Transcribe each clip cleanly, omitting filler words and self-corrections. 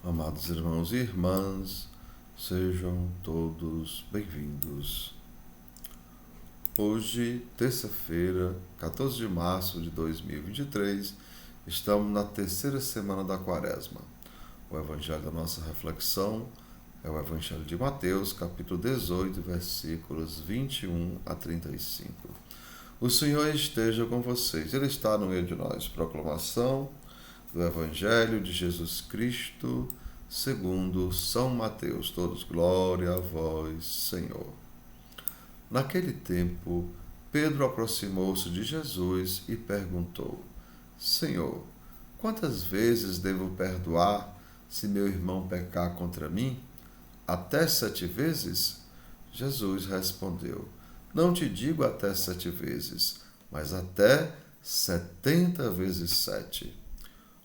Amados irmãos e irmãs, sejam todos bem-vindos. Hoje, terça-feira, 14 de março de 2023, estamos na terceira semana da Quaresma. O evangelho da nossa reflexão é o evangelho de Mateus, capítulo 18, versículos 21 a 35. O Senhor esteja com vocês, Ele está no meio de nós. Proclamação do Evangelho de Jesus Cristo, segundo São Mateus. Todos, glória a vós, Senhor. Naquele tempo, Pedro aproximou-se de Jesus e perguntou: Senhor, quantas vezes devo perdoar se meu irmão pecar contra mim? Até 7 vezes? Jesus respondeu: Não te digo até 7 vezes, mas até 70 vezes 7.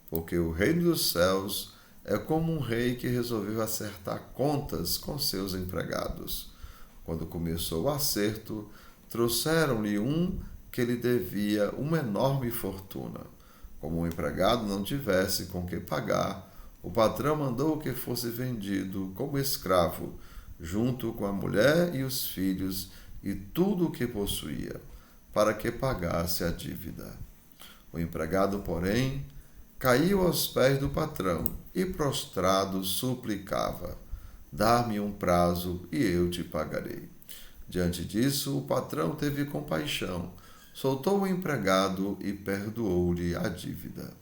Porque o reino dos céus é como um rei que resolveu acertar contas com seus empregados. Quando começou o acerto, trouxeram-lhe um que lhe devia uma enorme fortuna. Como o empregado não tivesse com que pagar, o patrão mandou que fosse vendido como escravo, junto com a mulher e os filhos e tudo o que possuía, para que pagasse a dívida. O empregado, porém, caiu aos pés do patrão e, prostrado, suplicava: Dá-me um prazo e eu te pagarei. Diante disso, o patrão teve compaixão, soltou o empregado e perdoou-lhe a dívida.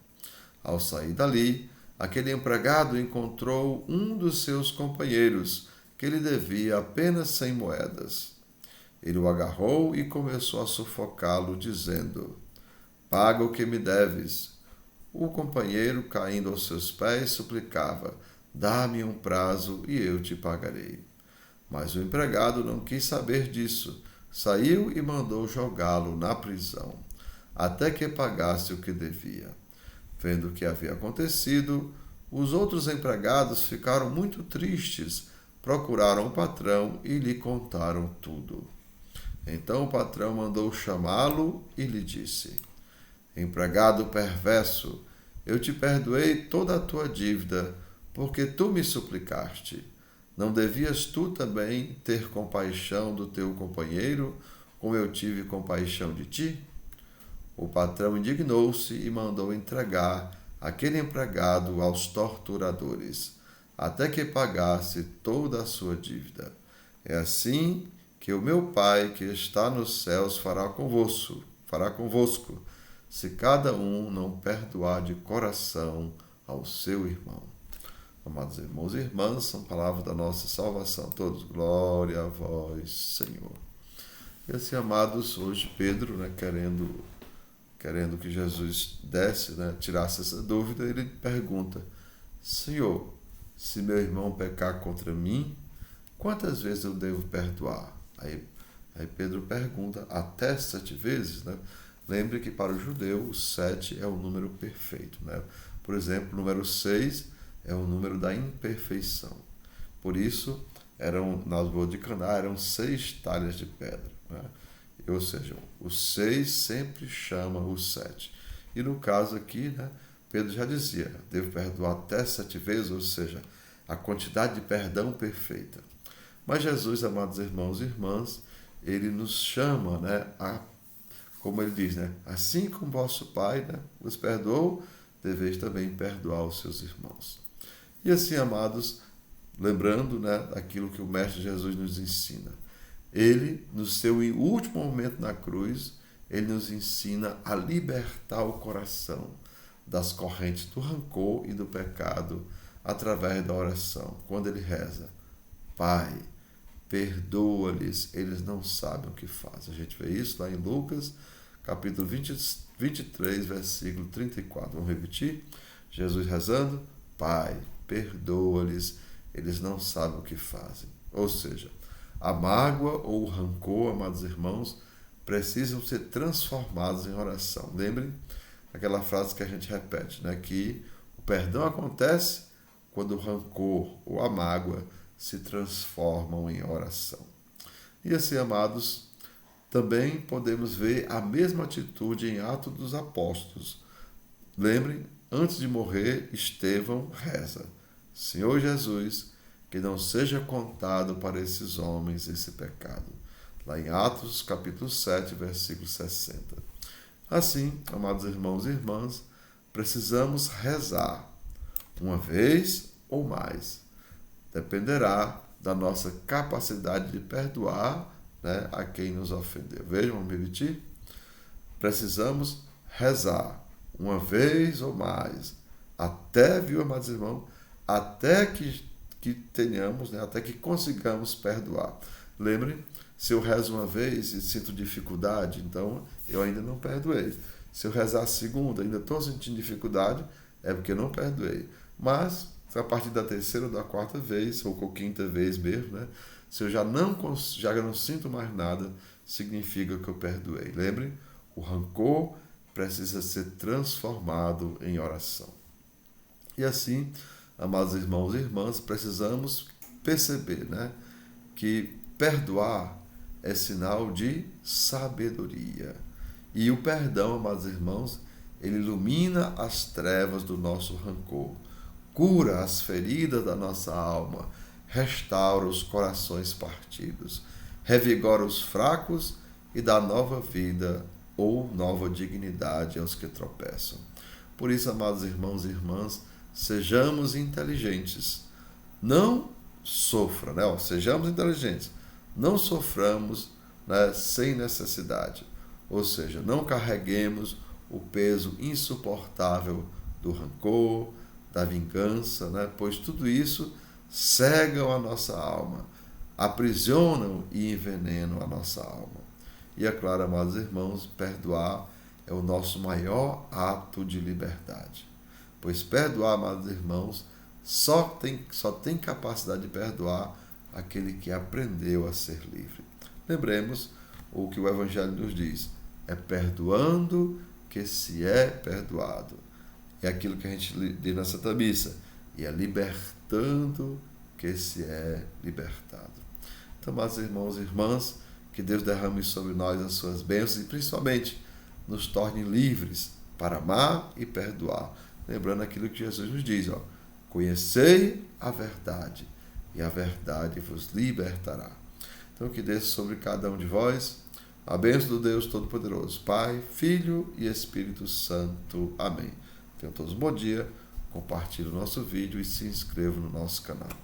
Ao sair dali, aquele empregado encontrou um dos seus companheiros, que lhe devia apenas 100 moedas. Ele o agarrou e começou a sufocá-lo, dizendo: Paga o que me deves. O companheiro, caindo aos seus pés, suplicava: Dá-me um prazo e eu te pagarei. Mas o empregado não quis saber disso. Saiu e mandou jogá-lo na prisão, até que pagasse o que devia. Vendo o que havia acontecido, os outros empregados ficaram muito tristes, procuraram o patrão e lhe contaram tudo. Então o patrão mandou chamá-lo e lhe disse: Empregado perverso, eu te perdoei toda a tua dívida, porque tu me suplicaste. Não devias tu também ter compaixão do teu companheiro, como eu tive compaixão de ti? O patrão indignou-se e mandou entregar aquele empregado aos torturadores, até que pagasse toda a sua dívida. É assim que o meu Pai, que está nos céus, fará convosco, se cada um não perdoar de coração ao seu irmão. Amados irmãos e irmãs, são palavras da nossa salvação. Todos, glória a vós, Senhor. E assim, amados, hoje Pedro, querendo que Jesus tirasse essa dúvida, ele pergunta: Senhor, se meu irmão pecar contra mim, quantas vezes eu devo perdoar? Aí Pedro pergunta: até 7 vezes, né? Lembre que para o judeu o 7 é o número perfeito, né? Por exemplo, o número 6 é o número da imperfeição. Por isso, nas bodas de Caná eram 6 talhas de pedra, né? Ou seja, o 6 sempre chama o 7. E no caso aqui, né, Pedro já dizia: devo perdoar até 7 vezes, ou seja, a quantidade de perdão perfeita. Mas Jesus, amados irmãos e irmãs, ele nos chama, né, como ele diz, né, assim como vosso Pai, né, vos perdoou, deveis também perdoar os seus irmãos. E assim, amados, lembrando, né, daquilo que o Mestre Jesus nos ensina. Ele, no seu último momento na cruz, ele nos ensina a libertar o coração das correntes do rancor e do pecado através da oração. Quando ele reza: Pai, perdoa-lhes, eles não sabem o que fazem. A gente vê isso lá em Lucas, capítulo 23, versículo 34. Vamos repetir? Jesus rezando: Pai, perdoa-lhes, eles não sabem o que fazem. Ou seja, a mágoa ou o rancor, amados irmãos, precisam ser transformados em oração. Lembrem aquela frase que a gente repete, né? Que o perdão acontece quando o rancor ou a mágoa se transformam em oração. E assim, amados, também podemos ver a mesma atitude em Atos dos Apóstolos. Lembrem, antes de morrer, Estevão reza: Senhor Jesus, que não seja contado para esses homens esse pecado. Lá em Atos, capítulo 7, versículo 60. Assim, amados irmãos e irmãs, precisamos rezar, uma vez ou mais. Dependerá da nossa capacidade de perdoar, né, a quem nos ofendeu. Vejam, vamos repetir? Precisamos rezar, uma vez ou mais, até, viu, amados irmãos, até que tenhamos, né, até que consigamos perdoar. Lembrem, se eu rezo uma vez e sinto dificuldade, então eu ainda não perdoei. Se eu rezar a segunda e ainda estou sentindo dificuldade, é porque eu não perdoei. Mas, a partir da terceira ou da quarta vez, ou com a quinta vez mesmo, né, se eu já não sinto mais nada, significa que eu perdoei. Lembrem, o rancor precisa ser transformado em oração. E assim, amados irmãos e irmãs, precisamos perceber, né, que perdoar é sinal de sabedoria. E o perdão, amados irmãos, ele ilumina as trevas do nosso rancor, cura as feridas da nossa alma, restaura os corações partidos, revigora os fracos e dá nova vida ou nova dignidade aos que tropeçam. Por isso, amados irmãos e irmãs, sejamos inteligentes. Não sofra, né? Sejamos inteligentes. Não soframos, né, sem necessidade. Ou seja, não carreguemos o peso insuportável do rancor, da vingança, né? Pois tudo isso cegam a nossa alma, aprisionam e envenenam a nossa alma. E é claro, amados irmãos, perdoar é o nosso maior ato de liberdade. Pois perdoar, amados irmãos, só tem capacidade de perdoar aquele que aprendeu a ser livre. Lembremos o que o Evangelho nos diz: é perdoando que se é perdoado. É aquilo que a gente diz na Santa Missa: e é libertando que se é libertado. Então, meus irmãos e irmãs, que Deus derrame sobre nós as suas bênçãos e principalmente nos torne livres para amar e perdoar. Lembrando aquilo que Jesus nos diz, ó: conhecei a verdade e a verdade vos libertará. Então, que desça sobre cada um de vós a bênção do Deus Todo-Poderoso, Pai, Filho e Espírito Santo. Amém. Tenham todos um bom dia, compartilhe o nosso vídeo e se inscrevam no nosso canal.